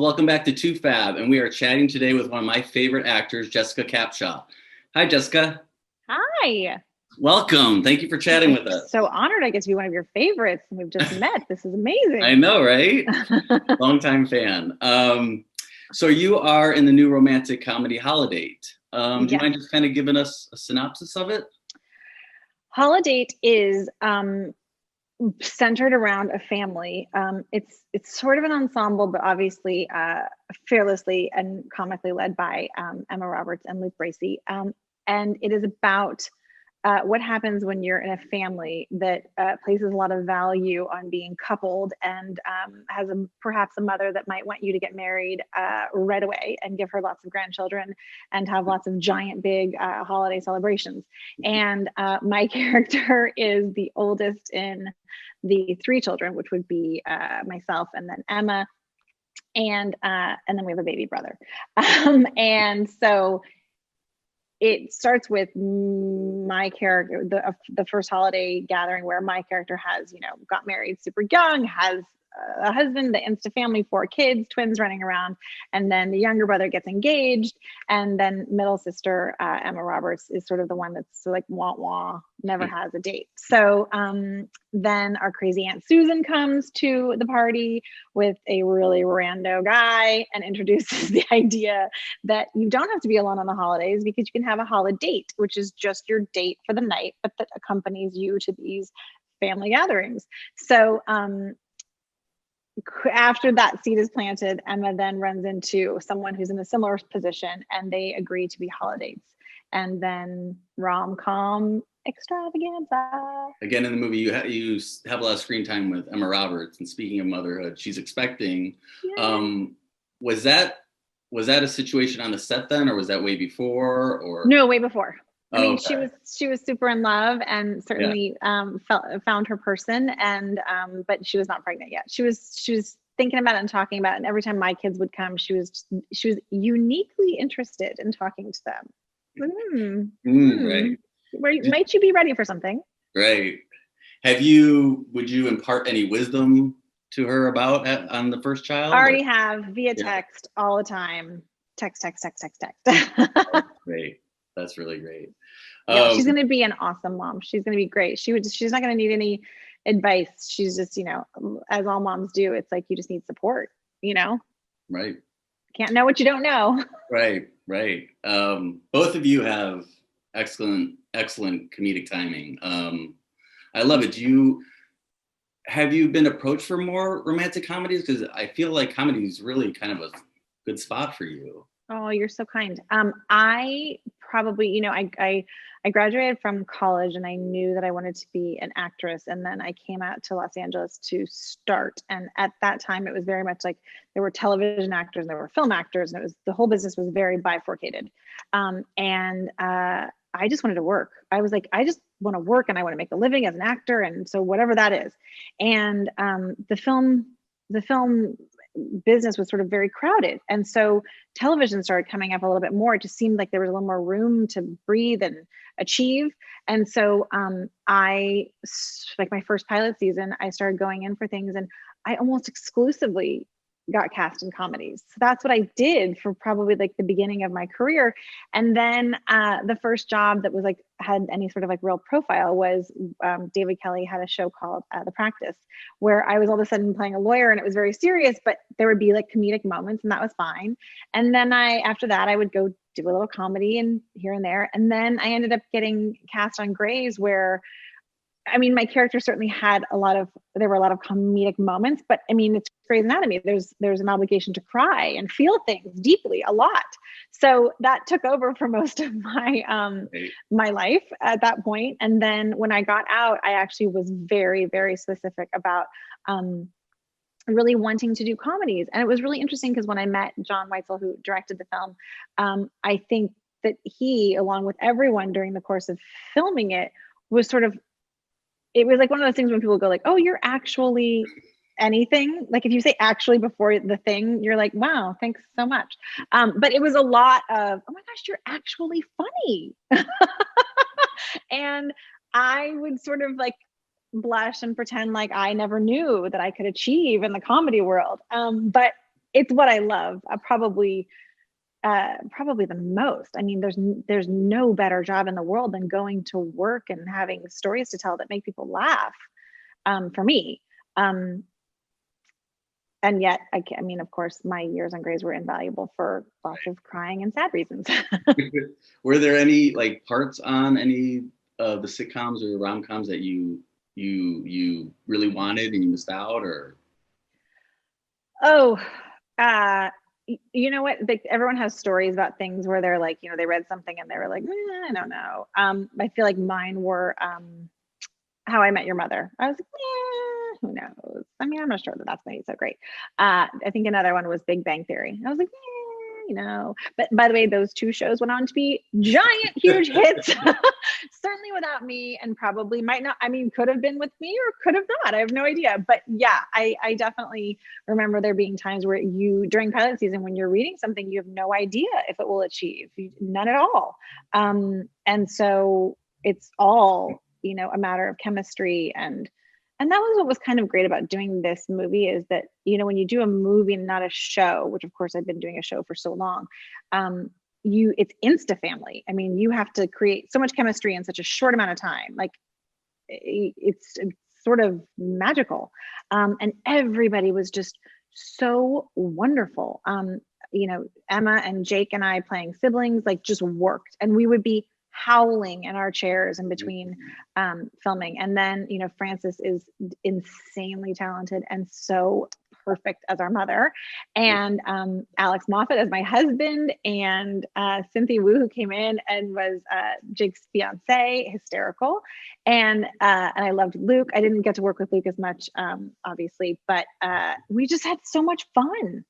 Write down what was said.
Welcome back to Too Fab, and we are chatting today with one of my favorite actors, Jessica Capshaw. Hi, Jessica. Hi. Welcome. Thank you for chatting with us. So honored I get to be one of your favorites, and we've just met. This is I amazing. know, right? Longtime fan. So you are in the new romantic comedy Holiday. Do you Yes. mind just kind of giving us a synopsis of it? Holiday is centered around a family. It's sort of an ensemble, but obviously fearlessly and comically led by Emma Roberts and Luke Bracey. And it is about what happens when you're in a family that places a lot of value on being coupled and has perhaps a mother that might want you to get married right away and give her lots of grandchildren and have lots of giant big holiday celebrations. And my character is the oldest in the three children, which would be myself and then Emma, and then we have a baby brother. And so it starts with my character, the first holiday gathering where my character has, got married super young, has a husband, the insta family, 4 kids, twins running around, and then the younger brother gets engaged, and then middle sister Emma Roberts is sort of the one that's like wah wah, never has a date. So then our crazy Aunt Susan comes to the party with a really rando guy and introduces the idea that you don't have to be alone on the holidays because you can have a holiday, which is just your date for the night, but that accompanies you to these family gatherings. So after that seed is planted, Emma then runs into someone who's in a similar position and they agree to be holidays. And then rom-com extravaganza. Again, in the movie, you have a lot of screen time with Emma Roberts. And speaking of motherhood, she's expecting. Yeah. Was that a situation on the set then, or was that way before? Or no, way before. I mean, okay. she was super in love and certainly found her person, and but she was not pregnant yet. She was thinking about it and talking about it, and every time my kids would come, she was uniquely interested in talking to them. Right. Might you be ready for something? Right. Would you impart any wisdom to her about on the first child? Already have via text all the time. Text. Great. That's really great. Yeah, she's going to be an awesome mom. She's going to be great. She's not going to need any advice. She's just, as all moms do, it's like you just need support, Right. Can't know what you don't know. Right. Both of you have excellent comedic timing. I love it. Have you been approached for more romantic comedies? Because I feel like comedy is really kind of a good spot for you. Oh, you're so kind. I probably, I graduated from college and I knew that I wanted to be an actress. And then I came out to Los Angeles to start. And at that time, it was very much like there were television actors and there were film actors, and the whole business was very bifurcated. I just wanted to work. I was like, I just want to work and I want to make a living as an actor. And so whatever that is. And the film business was sort of very crowded. And so television started coming up a little bit more. It just seemed like there was a little more room to breathe and achieve. And so like my first pilot season, I started going in for things and I almost exclusively got cast in comedies. So that's what I did for probably like the beginning of my career. And then the first job that was like had any sort of like real profile was David Kelly had a show called The Practice, where I was all of a sudden playing a lawyer and it was very serious, but there would be like comedic moments and that was fine. And then after that, I would go do a little comedy and here and there. And then I ended up getting cast on Grey's, where I mean, my character certainly had there were a lot of comedic moments, but I mean, it's Grey's Anatomy. There's an obligation to cry and feel things deeply a lot. So that took over for most of my life at that point. And then when I got out, I actually was very, very specific about really wanting to do comedies. And it was really interesting because when I met John Weitzel, who directed the film, I think that he, along with everyone during the course of filming it, was it was like one of those things when people go like, oh, you're actually anything. Like if you say actually before the thing, you're like, wow, thanks so much. But it was a lot of, oh my gosh, you're actually funny. And I would sort of like blush and pretend like I never knew that I could achieve in the comedy world. But it's what I love. Probably the most. I mean, there's no better job in the world than going to work and having stories to tell that make people laugh. For me, and yet I mean, of course, my years on Grays were invaluable for lots of crying and sad reasons. Were there any like parts on any of the sitcoms or rom-coms that you really wanted and you missed out, or? Oh, uh, you know what? Everyone has stories about things where they're like, they read something and they were like, I don't know. I feel like mine were How I Met Your Mother. I was like, who knows? I mean, I'm not sure that that's maybe so great. I think another one was Big Bang Theory. I was like, But by the way, those two shows went on to be giant, huge hits. Certainly without me, and probably might not. I mean, could have been with me or could have not. I have no idea. But yeah, I definitely remember there being times where during pilot season, when you're reading something, you have no idea if it will achieve. None at all. And so it's all, a matter of chemistry, and that was what was kind of great about doing this movie, is that, when you do a movie and not a show, which of course I've been doing a show for so long, it's insta family. I mean, you have to create so much chemistry in such a short amount of time. Like it's sort of magical. And everybody was just so wonderful. Emma and Jake and I, playing siblings, like, just worked, and we would be howling in our chairs in between filming. And then, Frances is insanely talented and so perfect as our mother, and Alex Moffat as my husband, and Cynthia Wu, who came in and was Jake's fiance, hysterical. And I loved Luke. I didn't get to work with Luke as much, obviously, but we just had so much fun.